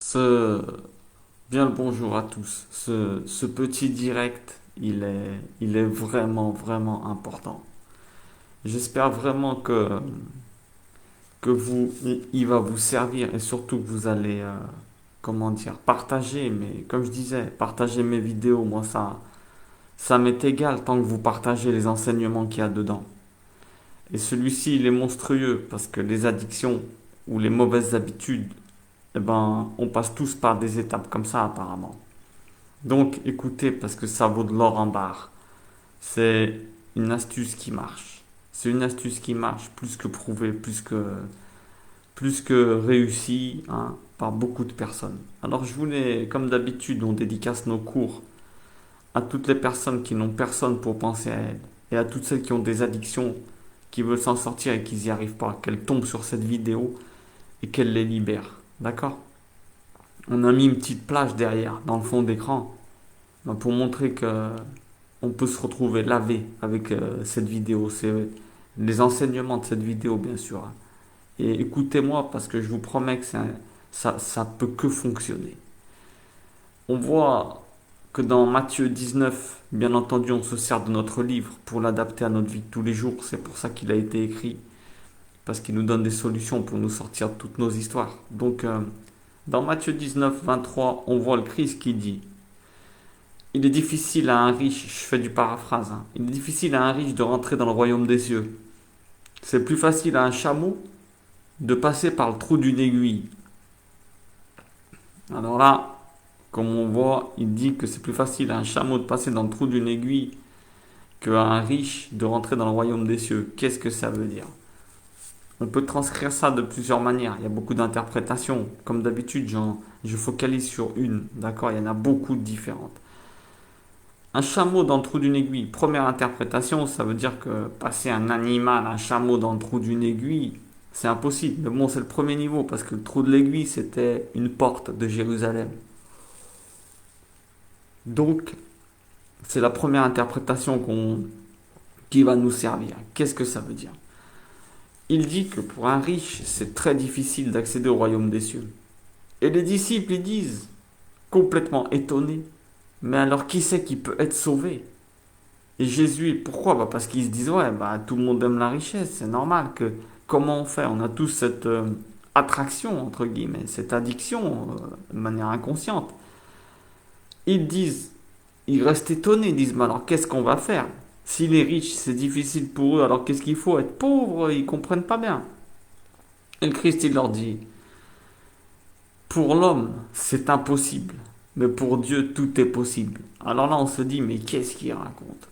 Ce, bien le bonjour à tous. Ce petit direct, il est vraiment, vraiment important. J'espère vraiment que il va vous servir et surtout que vous allez, comment dire, partager. Mais comme je disais, partager mes vidéos, moi ça m'est égal tant que vous partagez les enseignements qu'il y a dedans. Et celui-ci, il est monstrueux parce que les addictions ou les mauvaises habitudes, eh ben, on passe tous par des étapes comme ça apparemment. Donc écoutez, parce que ça vaut de l'or en barre. C'est une astuce qui marche. C'est une astuce qui marche plus que prouvée, plus que réussie, hein, par beaucoup de personnes. Alors je voulais, comme d'habitude, on dédicace nos cours à toutes les personnes qui n'ont personne pour penser à elles. Et à toutes celles qui ont des addictions, qui veulent s'en sortir et qui n'y arrivent pas. Qu'elles tombent sur cette vidéo et qu'elles les libèrent. D'accord? On a mis une petite plage derrière, dans le fond d'écran, pour montrer que on peut se retrouver lavé avec cette vidéo. C'est les enseignements de cette vidéo, bien sûr. Et écoutez-moi parce que je vous promets que ça peut que fonctionner. On voit que dans Matthieu 19, bien entendu, on se sert de notre livre pour l'adapter à notre vie de tous les jours. C'est pour ça qu'il a été écrit, parce qu'il nous donne des solutions pour nous sortir de toutes nos histoires. Donc, dans Matthieu 19, 23, on voit le Christ qui dit: il est difficile à un riche, je fais du paraphrase, hein, il est difficile à un riche de rentrer dans le royaume des cieux. C'est plus facile à un chameau de passer par le trou d'une aiguille. Alors là, comme on voit, il dit que c'est plus facile à un chameau de passer dans le trou d'une aiguille qu'à un riche de rentrer dans le royaume des cieux. Qu'est-ce que ça veut dire? On peut transcrire ça de plusieurs manières. Il y a beaucoup d'interprétations. Comme d'habitude, je focalise sur une. D'accord? Il y en a beaucoup de différentes. Un chameau dans le trou d'une aiguille. Première interprétation, ça veut dire que passer un animal, un chameau dans le trou d'une aiguille, c'est impossible. Mais bon, c'est le premier niveau parce que le trou de l'aiguille, c'était une porte de Jérusalem. Donc, c'est la première interprétation qui va nous servir. Qu'est-ce que ça veut dire? Il dit que pour un riche, c'est très difficile d'accéder au royaume des cieux. Et les disciples, ils disent, complètement étonnés, mais alors qui c'est qui peut être sauvé? Et Jésus, pourquoi? Parce qu'ils se disent, ouais, tout le monde aime la richesse, c'est normal que... Comment on fait? On a tous cette attraction, entre guillemets, cette addiction, de manière inconsciente. Ils disent, ils restent étonnés, ils disent, mais alors qu'est-ce qu'on va faire? Si les riches, c'est difficile pour eux, alors qu'est-ce qu'il faut? Être pauvre, ils comprennent pas bien. Et le Christ, il leur dit, pour l'homme, c'est impossible, mais pour Dieu, tout est possible. Alors là, on se dit, mais qu'est-ce qu'il raconte?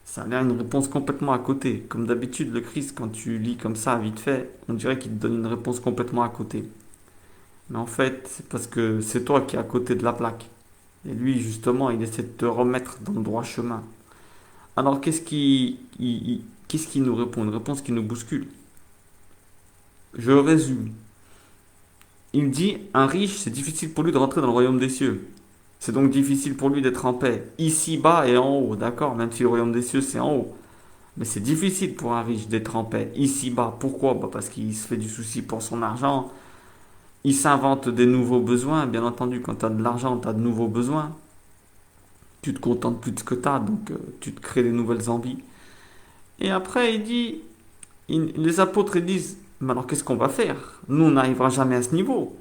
Ça a l'air une réponse complètement à côté. Comme d'habitude, le Christ, quand tu lis comme ça, vite fait, on dirait qu'il te donne une réponse complètement à côté. Mais en fait, c'est parce que c'est toi qui es à côté de la plaque. Et lui, justement, il essaie de te remettre dans le droit chemin. Alors, qu'est-ce qu'il nous répond? Une réponse qui nous bouscule. Je résume. Il dit, un riche, c'est difficile pour lui de rentrer dans le royaume des cieux. C'est donc difficile pour lui d'être en paix, ici-bas et en haut, d'accord? Même si le royaume des cieux, c'est en haut. Mais c'est difficile pour un riche d'être en paix ici-bas. Pourquoi? Parce qu'il se fait du souci pour son argent. Il s'invente des nouveaux besoins. Bien entendu, quand tu as de l'argent, tu as de nouveaux besoins. Tu te contentes plus de ce que tu as, donc tu te crées des nouvelles envies. Et après, les apôtres ils disent, mais alors qu'est-ce qu'on va faire? Nous, on n'arrivera jamais à ce niveau.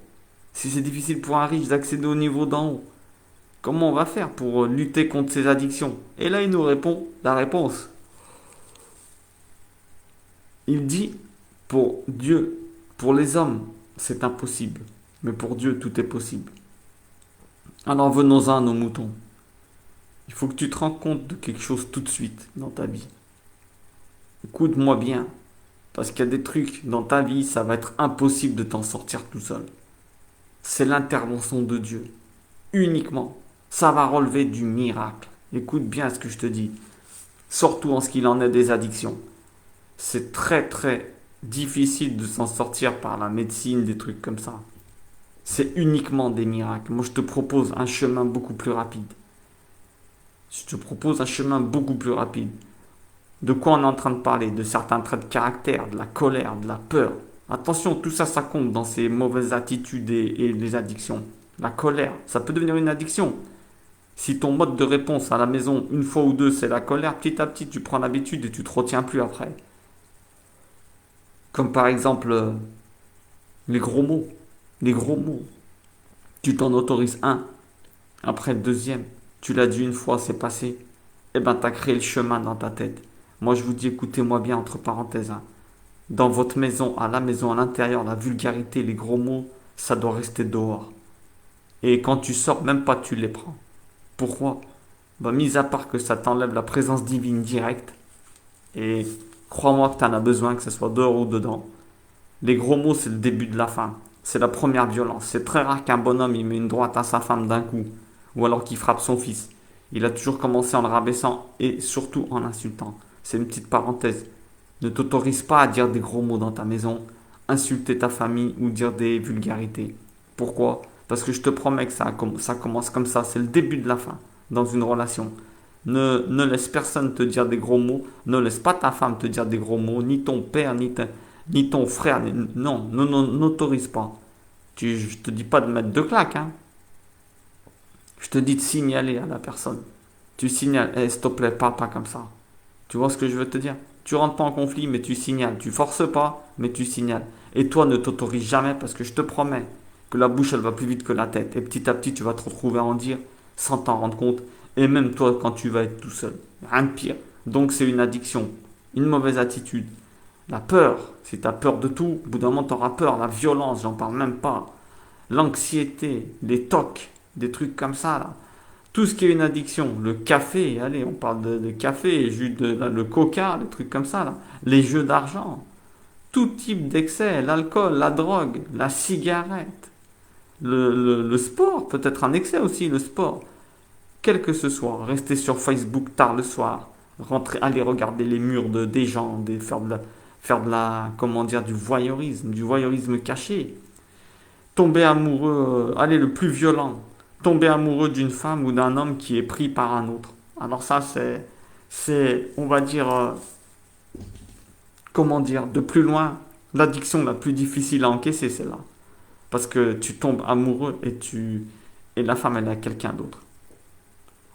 Si c'est difficile pour un riche d'accéder au niveau d'en haut, comment on va faire pour lutter contre ces addictions? Et là, il nous répond la réponse. Il dit, pour Dieu, pour les hommes, c'est impossible. Mais pour Dieu, tout est possible. Alors venons-en à nos moutons. Il faut que tu te rendes compte de quelque chose tout de suite dans ta vie. Écoute-moi bien, parce qu'il y a des trucs dans ta vie, ça va être impossible de t'en sortir tout seul. C'est l'intervention de Dieu, uniquement. Ça va relever du miracle. Écoute bien ce que je te dis, surtout en ce qu'il en est des addictions. C'est très très difficile de s'en sortir par la médecine, des trucs comme ça. C'est uniquement des miracles. Moi, je te propose un chemin beaucoup plus rapide. Je te propose un chemin beaucoup plus rapide. De quoi on est en train de parler? De certains traits de caractère, de la colère, de la peur. Attention, tout ça, ça compte dans ces mauvaises attitudes et les addictions. La colère, ça peut devenir une addiction. Si ton mode de réponse à la maison, une fois ou deux, c'est la colère, petit à petit, tu prends l'habitude et tu te retiens plus après. Comme par exemple, les gros mots. Les gros mots. Tu t'en autorises un. Après le deuxième, tu l'as dit une fois, c'est passé. Eh ben, t'as créé le chemin dans ta tête. Moi, je vous dis, écoutez-moi bien, entre parenthèses, hein. Dans votre maison, à la maison, à l'intérieur, la vulgarité, les gros mots, ça doit rester dehors. Et quand tu sors, même pas tu les prends. Pourquoi? Bah, mis à part que ça t'enlève la présence divine directe, et crois-moi que tu en as besoin, que ce soit dehors ou dedans. Les gros mots, c'est le début de la fin. C'est la première violence. C'est très rare qu'un bonhomme il met une droite à sa femme d'un coup, ou alors qu'il frappe son fils. Il a toujours commencé en le rabaissant et surtout en l'insultant. C'est une petite parenthèse. Ne t'autorise pas à dire des gros mots dans ta maison, insulter ta famille ou dire des vulgarités. Pourquoi? Parce que je te promets que ça commence comme ça. C'est le début de la fin dans une relation. Ne laisse personne te dire des gros mots. Ne laisse pas ta femme te dire des gros mots. Ni ton père, ni ton frère. Non, n'autorise pas. Je te dis pas de mettre deux claques. Hein. Je te dis de signaler à la personne. Tu signales. Eh, s'il te plaît, parle pas comme ça. Tu vois ce que je veux te dire? Tu rentres pas en conflit, mais tu signales. Tu forces pas, mais tu signales. Et toi, ne t'autorise jamais parce que je te promets que la bouche, elle va plus vite que la tête. Et petit à petit, tu vas te retrouver à en dire sans t'en rendre compte. Et même toi, quand tu vas être tout seul. Rien de pire. Donc, c'est une addiction. Une mauvaise attitude. La peur. Si tu as peur de tout, au bout d'un moment, tu auras peur. La violence, j'en parle même pas. L'anxiété, les tocs, des trucs comme ça, là. Tout ce qui est une addiction, le café, allez, on parle de café, le coca, des trucs comme ça, là. Les jeux d'argent, tout type d'excès, l'alcool, la drogue, la cigarette, le sport, peut-être un excès aussi, le sport. Quel que ce soit, rester sur Facebook tard le soir, rentrer, aller regarder les murs des gens, faire de la, comment dire, du voyeurisme caché, tomber amoureux, allez, le plus violent, tomber amoureux d'une femme ou d'un homme qui est pris par un autre. Alors ça, on va dire, comment dire, de plus loin, l'addiction la plus difficile à encaisser, c'est là. Parce que tu tombes amoureux et la femme, elle est à quelqu'un d'autre.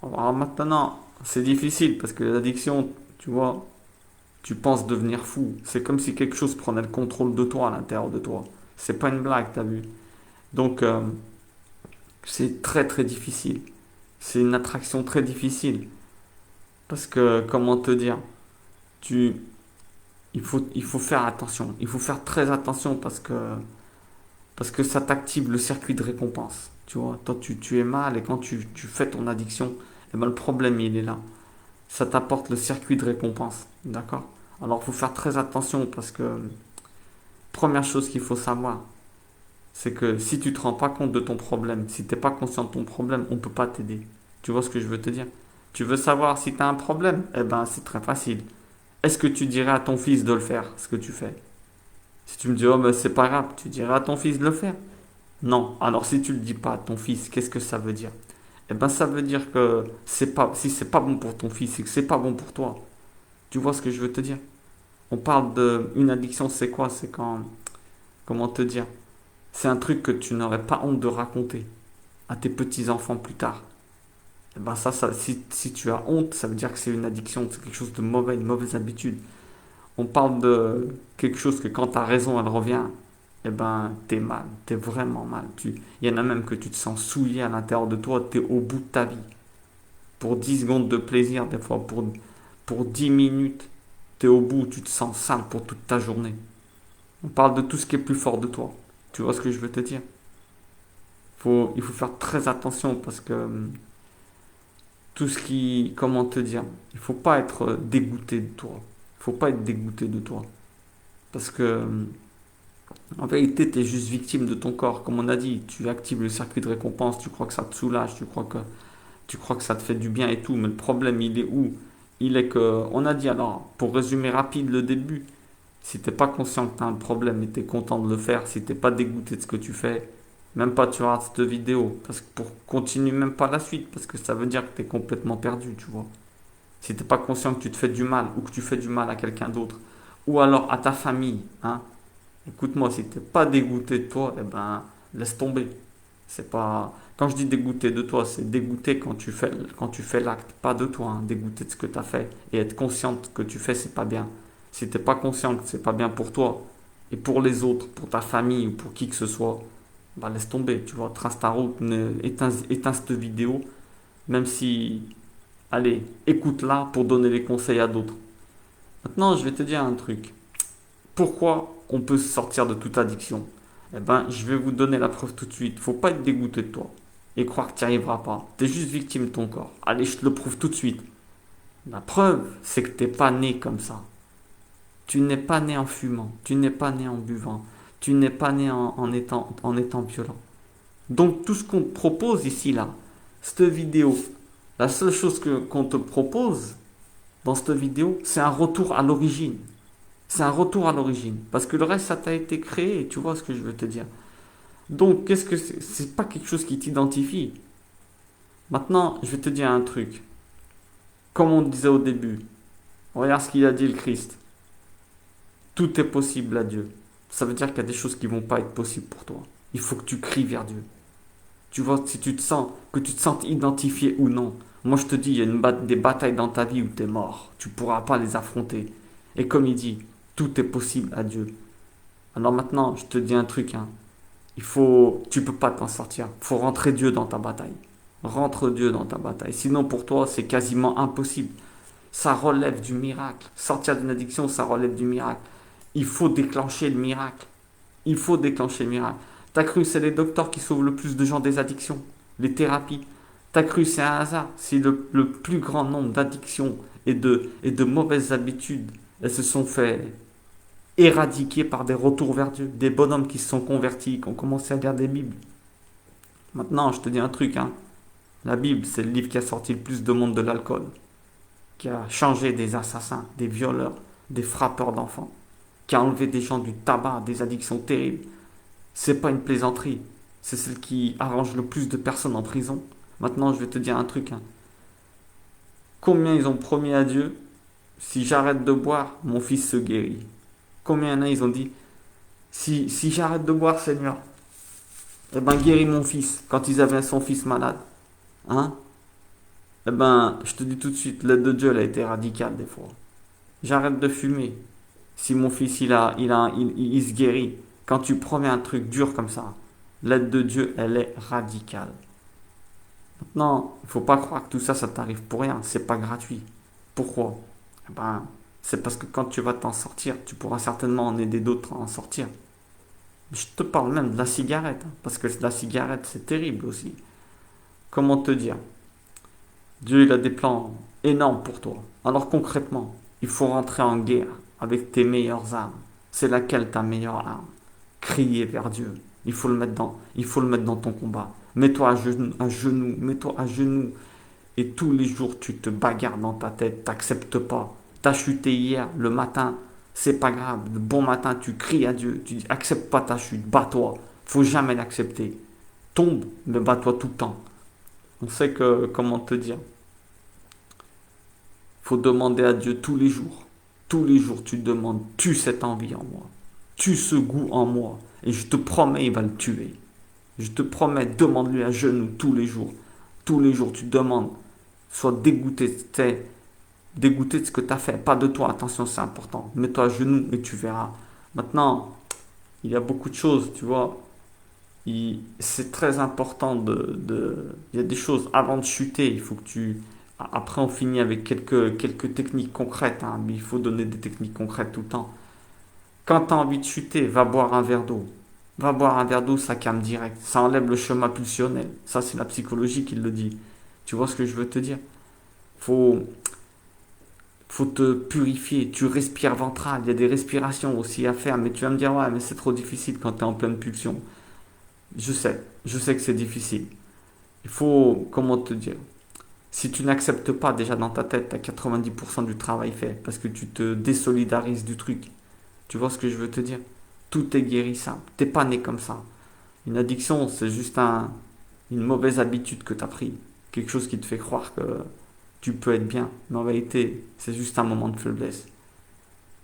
Alors maintenant, c'est difficile parce que l'addiction, tu vois, tu penses devenir fou. C'est comme si quelque chose prenait le contrôle de toi à l'intérieur de toi. C'est pas une blague, t'as vu. Donc, c'est très très difficile. C'est une attraction très difficile. Parce que, comment te dire, tu, il faut faire attention. Il faut faire très attention parce que ça t'active le circuit de récompense. Tu vois, toi tu es mal et quand tu fais ton addiction, eh ben, le problème il est là. Ça t'apporte le circuit de récompense. D'accord? Alors il faut faire très attention parce que, première chose qu'il faut savoir, c'est que si tu te rends pas compte de ton problème, si tu n'es pas conscient de ton problème, on ne peut pas t'aider. Tu vois ce que je veux te dire? Tu veux savoir si tu as un problème? Eh ben, c'est très facile. Est-ce que tu dirais à ton fils de le faire, ce que tu fais? Si tu me dis, oh, ben, c'est pas grave, tu dirais à ton fils de le faire? Non. Alors, si tu le dis pas à ton fils, qu'est-ce que ça veut dire? Eh ben, ça veut dire que si c'est pas bon pour ton fils, c'est que c'est pas bon pour toi. Tu vois ce que je veux te dire? On parle d'une addiction, c'est quoi? C'est quand, comment te dire? C'est un truc que tu n'aurais pas honte de raconter à tes petits-enfants plus tard. Eh ben si tu as honte, ça veut dire que c'est une addiction, c'est quelque chose de mauvais, une mauvaise habitude. On parle de quelque chose que quand tu as raison, elle revient. Eh ben, t'es mal, t'es vraiment mal. Il y en a même que tu te sens souillé à l'intérieur de toi, t'es au bout de ta vie. Pour 10 secondes de plaisir, des fois, pour 10 minutes, t'es au bout, tu te sens sale pour toute ta journée. On parle de tout ce qui est plus fort de toi. Tu vois ce que je veux te dire? Il faut faire très attention parce que tout ce qui, comment te dire, il faut pas être dégoûté de toi. Il faut pas être dégoûté de toi. Parce que, en vérité, tu es juste victime de ton corps. Comme on a dit, tu actives le circuit de récompense, tu crois que ça te soulage, tu crois que ça te fait du bien et tout. Mais le problème, il est où? Il est que, on a dit alors, pour résumer rapide le début, si t'es pas conscient que tu as un problème et tu es content de le faire, si t'es pas dégoûté de ce que tu fais, même pas tu rates cette vidéo. Parce que pour continuer même pas la suite, parce que ça veut dire que tu es complètement perdu, tu vois. Si t'es pas conscient que tu te fais du mal ou que tu fais du mal à quelqu'un d'autre, ou alors à ta famille, hein, Écoute-moi, si t'es pas dégoûté de toi, eh ben, laisse tomber. C'est pas. Quand je dis dégoûté de toi, c'est dégoûté quand tu fais l'acte, pas de toi, hein. Dégoûté de ce que tu as fait et être conscient que ce que tu fais, c'est pas bien. Si t'es pas conscient que c'est pas bien pour toi et pour les autres, pour ta famille ou pour qui que ce soit, bah laisse tomber. Tu vois, trace ta route, éteins cette vidéo, même si, allez, écoute-la pour donner les conseils à d'autres. Maintenant, je vais te dire un truc. Pourquoi on peut se sortir de toute addiction? Eh ben, je vais vous donner la preuve tout de suite. Faut pas être dégoûté de toi et croire que tu n'y arriveras pas. Tu es juste victime de ton corps. Allez, je te le prouve tout de suite. La preuve, c'est que t'es pas né comme ça. Tu n'es pas né en fumant. Tu n'es pas né en buvant. Tu n'es pas né en étant violent. Donc, tout ce qu'on te propose ici, là, cette vidéo, la seule chose qu'on te propose dans cette vidéo, c'est un retour à l'origine. C'est un retour à l'origine. Parce que le reste, ça t'a été créé. Tu vois ce que je veux te dire. Donc, qu'est-ce que c'est? C'est pas quelque chose qui t'identifie. Maintenant, je vais te dire un truc. Comme on disait au début, regarde ce qu'il a dit le Christ. Tout est possible à Dieu. Ça veut dire qu'il y a des choses qui vont pas être possibles pour toi. Il faut que tu cries vers Dieu. Tu vois, si tu te sens, que tu te sens identifié ou non. Moi, je te dis, il y a des batailles dans ta vie où tu es mort. Tu pourras pas les affronter. Et comme il dit, tout est possible à Dieu. Alors maintenant, je te dis un truc, hein. Tu peux pas t'en sortir. Il faut rentrer Dieu dans ta bataille. Rentre Dieu dans ta bataille. Sinon, pour toi, c'est quasiment impossible. Ça relève du miracle. Sortir d'une addiction, ça relève du miracle. Il faut déclencher le miracle. Il faut déclencher le miracle. T'as cru c'est les docteurs qui sauvent le plus de gens des addictions, les thérapies. T'as cru c'est un hasard, c'est le plus grand nombre d'addictions et de mauvaises habitudes. Elles se sont fait éradiquer par des retours vers Dieu, des bonhommes qui se sont convertis, qui ont commencé à lire des Bibles. Maintenant, je te dis un truc, hein. La Bible, c'est le livre qui a sorti le plus de monde de l'alcool, qui a changé des assassins, des violeurs, des frappeurs d'enfants, qui a enlevé des gens du tabac, des addictions terribles. C'est pas une plaisanterie. C'est celle qui arrange le plus de personnes en prison. Maintenant, je vais te dire un truc, hein. Combien ils ont promis à Dieu, si j'arrête de boire, mon fils se guérit. Combien il y en a, ils ont dit, si j'arrête de boire, Seigneur, eh ben guéris mon fils. Quand ils avaient son fils malade. Hein? Eh ben, je te dis tout de suite, l'aide de Dieu, elle a été radicale des fois. J'arrête de fumer. Si mon fils, il se guérit. Quand tu promets un truc dur comme ça, l'aide de Dieu, elle est radicale. Maintenant, il ne faut pas croire que tout ça, ça t'arrive pour rien. C'est pas gratuit. Pourquoi? Eh ben, c'est parce que quand tu vas t'en sortir, tu pourras certainement en aider d'autres à en sortir. Je te parle même de la cigarette, hein, parce que la cigarette, c'est terrible aussi. Comment te dire? Dieu, il a des plans énormes pour toi. Alors concrètement, il faut rentrer en guerre avec tes meilleures armes. C'est laquelle ta meilleure arme? Crier vers Dieu. Il faut le mettre dans ton combat. Mets-toi à genoux, mets-toi à genoux. Et tous les jours, tu te bagarres dans ta tête, t'acceptes pas. T'as chuté hier, le matin, c'est pas grave. Le bon matin, tu cries à Dieu. Tu dis, accepte pas ta chute, bats-toi. Faut jamais l'accepter. Tombe, mais bats-toi tout le temps. On sait que, comment te dire, faut demander à Dieu tous les jours. Tous les jours, tu demandes, tue cette envie en moi. Tue ce goût en moi. Et je te promets, il va le tuer. Je te promets, demande-lui à genoux tous les jours. Tous les jours, tu demandes. Sois dégoûté, dégoûté de ce que tu as fait. Pas de toi, attention, c'est important. Mets-toi à genoux et tu verras. Maintenant, il y a beaucoup de choses, tu vois. C'est très important il y a des choses avant de chuter. Il faut que tu. Après, on finit avec quelques techniques concrètes, hein, mais il faut donner des techniques concrètes tout le temps. Quand tu as envie de chuter, va boire un verre d'eau. Va boire un verre d'eau, ça calme direct. Ça enlève le chemin pulsionnel. Ça, c'est la psychologie qui le dit. Tu vois ce que je veux te dire? Faut, faut te purifier. Tu respires ventral. Il y a des respirations aussi à faire. Mais tu vas me dire, ouais, mais c'est trop difficile quand tu es en pleine pulsion. Je sais que c'est difficile. Il faut, comment te dire? Si tu n'acceptes pas déjà dans ta tête, tu as 90% du travail fait. Parce que tu te désolidarises du truc. Tu vois ce que je veux te dire? Tout est guérissable. T'es pas né comme ça. Une addiction, c'est juste une mauvaise habitude que tu as pris. Quelque chose qui te fait croire que tu peux être bien. Mais en réalité, c'est juste un moment de faiblesse.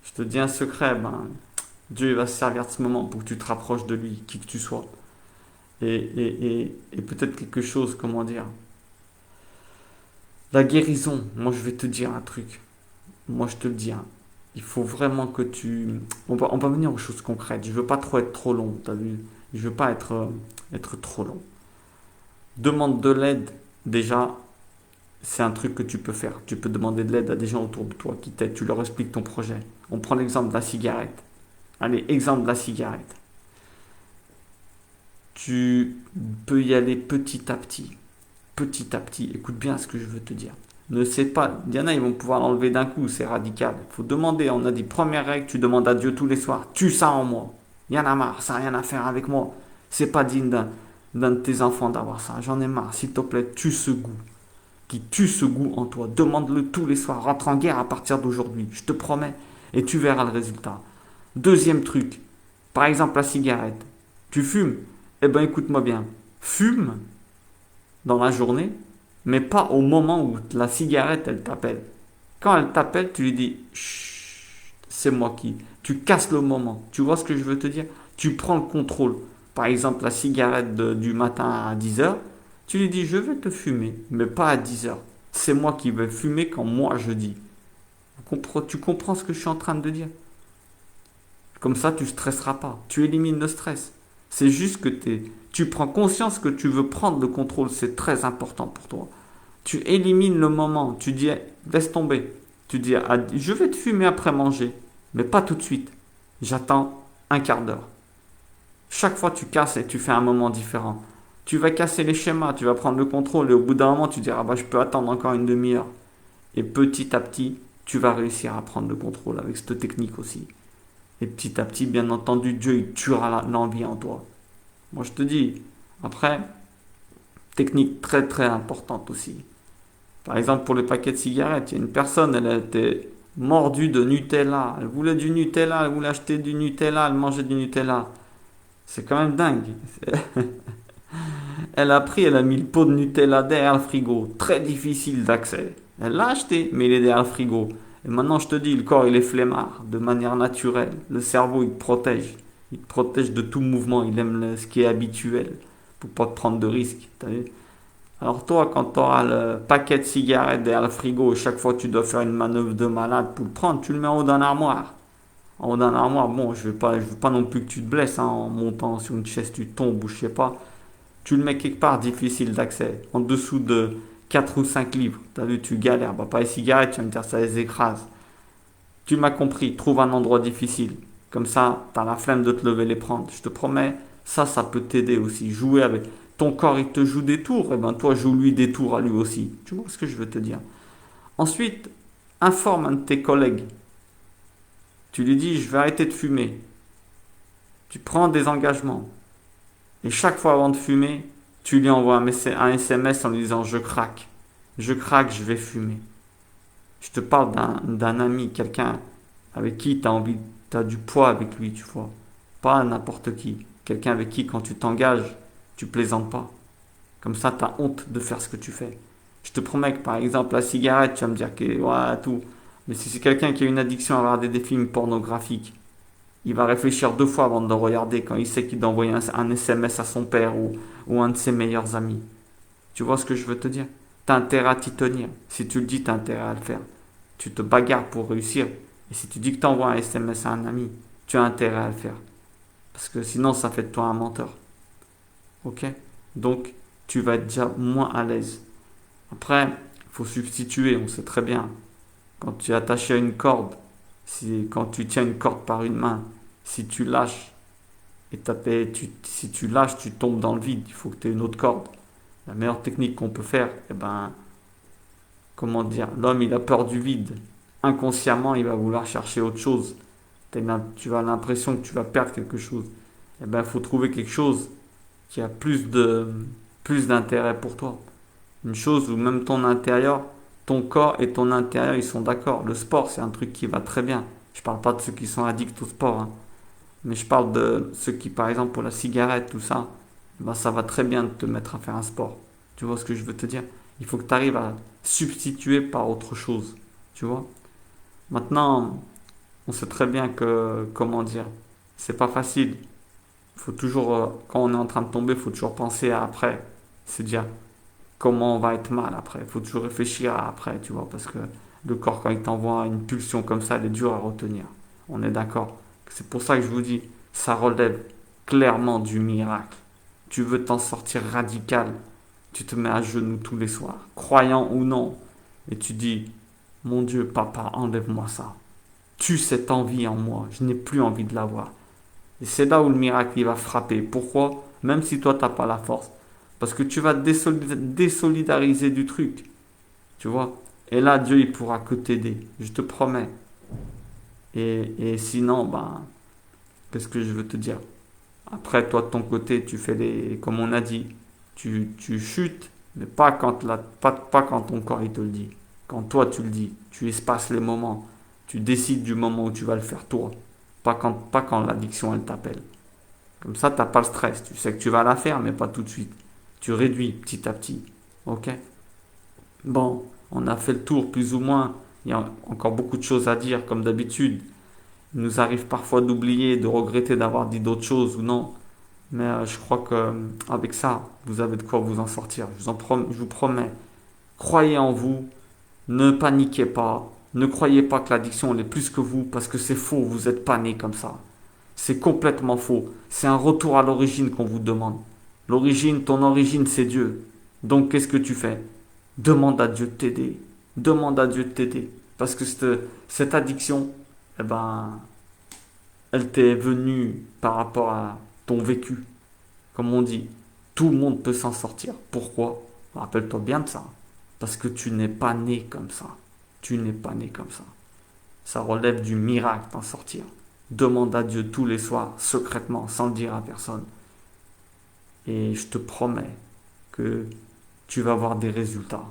Je te dis un secret, ben, Dieu il va se servir de ce moment pour que tu te rapproches de lui, qui que tu sois. Et peut-être quelque chose, comment dire, la guérison, moi je vais te dire un truc. Moi je te le dis, hein. Il faut vraiment que tu... On va venir aux choses concrètes. Je veux pas trop être trop long, t'as vu? Je veux pas être trop long. Demande de l'aide, déjà, c'est un truc que tu peux faire. Tu peux demander de l'aide à des gens autour de toi qui t'aident. Tu leur expliques ton projet. On prend l'exemple de la cigarette. Allez, exemple de la cigarette. Tu peux y aller petit à petit. Petit à petit. Écoute bien ce que je veux te dire. Ne sais pas. Il y en a, ils vont pouvoir l'enlever d'un coup. C'est radical. Il faut demander. On a dit première règle. Tu demandes à Dieu tous les soirs. Tue ça en moi. Il y en a marre. Ça n'a rien à faire avec moi. C'est pas digne d'un de tes enfants d'avoir ça. J'en ai marre. S'il te plaît, tue ce goût qui tue ce goût en toi. Demande-le tous les soirs. Rentre en guerre à partir d'aujourd'hui. Je te promets. Et tu verras le résultat. Deuxième truc. Par exemple, la cigarette. Tu fumes. Eh ben, écoute-moi bien. Fume dans la journée, mais pas au moment où la cigarette, elle t'appelle. Quand elle t'appelle, tu lui dis, chut, c'est moi qui. Tu casses le moment. Tu vois ce que je veux te dire? Tu prends le contrôle. Par exemple, la cigarette du matin à 10 heures, tu lui dis, je vais te fumer, mais pas à 10 heures. C'est moi qui vais fumer quand moi je dis. Tu comprends ce que je suis en train de dire? Comme ça, tu ne stresseras pas. Tu élimines le stress. C'est juste que tu prends conscience que tu veux prendre le contrôle. C'est très important pour toi. Tu élimines le moment. Tu dis, laisse tomber. Tu dis, je vais te fumer après manger, mais pas tout de suite. J'attends un quart d'heure. Chaque fois, tu casses et tu fais un moment différent. Tu vas casser les schémas, tu vas prendre le contrôle et au bout d'un moment, tu diras, bah, je peux attendre encore une demi-heure. Et petit à petit, tu vas réussir à prendre le contrôle avec cette technique aussi. Et petit à petit, bien entendu, Dieu il tuera l'envie en toi. Moi, je te dis, après, technique très très importante aussi. Par exemple, pour les paquets de cigarettes, il y a une personne, elle a été mordue de Nutella. Elle voulait du Nutella, elle voulait acheter du Nutella, elle mangeait du Nutella. C'est quand même dingue. Elle a pris, elle a mis le pot de Nutella derrière le frigo. Très difficile d'accès. Elle l'a acheté, mais il est derrière le frigo. Et maintenant, je te dis, le corps, il est flemmard, de manière naturelle. Le cerveau, il te protège. Il te protège de tout mouvement. Il aime ce qui est habituel, pour pas te prendre de risques. T'as vu? Alors toi, quand tu auras le paquet de cigarettes derrière le frigo, chaque fois que tu dois faire une manœuvre de malade pour le prendre, tu le mets en haut d'un armoire. En haut d'un armoire, bon, je veux pas non plus que tu te blesses, hein, en montant sur une chaise, tu tombes ou je sais pas. Tu le mets quelque part difficile d'accès, en dessous de 4 ou 5 livres. T'as vu, tu galères. Bah, pas les cigarettes, tu vas me dire ça les écrase. Tu m'as compris, trouve un endroit difficile. Comme ça, t'as la flemme de te lever les prendre. Je te promets, ça peut t'aider aussi. Jouer avec ton corps, il te joue des tours. Et ben toi, joue-lui des tours à lui aussi. Tu vois ce que je veux te dire? Ensuite, informe un de tes collègues. Tu lui dis, je vais arrêter de fumer. Tu prends des engagements. Et chaque fois avant de fumer, tu lui envoies un SMS en lui disant je craque. Je craque, je vais fumer. Je te parle d'un ami, quelqu'un avec qui tu as envie, tu as du poids avec lui, tu vois. Pas n'importe qui. Quelqu'un avec qui, quand tu t'engages, tu plaisantes pas. Comme ça, tu as honte de faire ce que tu fais. Je te promets que, par exemple, la cigarette, tu vas me dire que, ouais, tout. Mais si c'est quelqu'un qui a une addiction à regarder des films pornographiques, il va réfléchir 2 fois avant de le regarder quand il sait qu'il doit envoyer un SMS à son père ou un de ses meilleurs amis. Tu vois ce que je veux te dire? T'as intérêt à t'y tenir. Si tu le dis, t'as intérêt à le faire. Tu te bagarres pour réussir. Et si tu dis que t'envoies un SMS à un ami, tu as intérêt à le faire. Parce que sinon, ça fait de toi un menteur. Ok? Donc, tu vas être déjà moins à l'aise. Après, il faut substituer, on sait très bien. Quand tu es attaché à une corde, quand tu tiens une corde par une main, si tu lâches, si tu lâches, tu tombes dans le vide. Il faut que tu aies une autre corde. La meilleure technique qu'on peut faire, eh ben, comment dire, l'homme il a peur du vide. Inconsciemment, il va vouloir chercher autre chose. Tu as l'impression que tu vas perdre quelque chose. Eh ben, il faut trouver quelque chose qui a plus d'intérêt pour toi. Une chose où même ton intérieur, ton corps et ton intérieur, ils sont d'accord. Le sport, c'est un truc qui va très bien. Je parle pas de ceux qui sont addicts au sport, hein. Mais je parle de ceux qui, par exemple, pour la cigarette, tout ça, ben ça va très bien de te mettre à faire un sport. Tu vois ce que je veux te dire? Il faut que tu arrives à substituer par autre chose. Tu vois? Maintenant, on sait très bien que, comment dire, C'est pas facile. Faut toujours, quand on est en train de tomber, faut toujours penser à après. C'est dire comment on va être mal après. Faut toujours réfléchir à après, tu vois, parce que le corps, quand il t'envoie une pulsion comme ça, elle est dure à retenir. On est d'accord. C'est pour ça que je vous dis, ça relève clairement du miracle. Tu veux t'en sortir radical, tu te mets à genoux tous les soirs, croyant ou non, et tu dis, mon Dieu, papa, enlève-moi ça. Tue cette envie en moi, je n'ai plus envie de l'avoir. Et c'est là où le miracle il va frapper. Pourquoi? Même si toi t'as pas la force. Parce que tu vas te désolidariser du truc. Tu vois? Et là, Dieu il pourra que t'aider. Je te promets. Et sinon, ben, qu'est-ce que je veux te dire? Après, toi de ton côté, tu fais les. Comme on a dit, tu chutes, mais pas quand ton corps il te le dit. Quand toi tu le dis, tu espaces les moments. Tu décides du moment où tu vas le faire toi. Pas quand l'addiction elle t'appelle. Comme ça, t'as pas le stress. Tu sais que tu vas la faire, mais pas tout de suite. Tu réduis petit à petit. Ok? Bon, on a fait le tour plus ou moins. Il y a encore beaucoup de choses à dire, comme d'habitude. Il nous arrive parfois d'oublier, de regretter d'avoir dit d'autres choses ou non. Mais je crois que avec ça, vous avez de quoi vous en sortir. Je vous promets. Croyez en vous. Ne paniquez pas. Ne croyez pas que l'addiction elle est plus que vous, parce que c'est faux. Vous n'êtes pas né comme ça. C'est complètement faux. C'est un retour à l'origine qu'on vous demande. L'origine, ton origine, c'est Dieu. Donc, qu'est-ce que tu fais? Demande à Dieu de t'aider. Demande à Dieu de t'aider. Parce que cette addiction, eh ben, elle t'est venue par rapport à ton vécu. Comme on dit, tout le monde peut s'en sortir. Pourquoi? Rappelle-toi bien de ça. Parce que tu n'es pas né comme ça. Tu n'es pas né comme ça. Ça relève du miracle d'en sortir. Demande à Dieu tous les soirs, secrètement, sans le dire à personne. Et je te promets que tu vas avoir des résultats.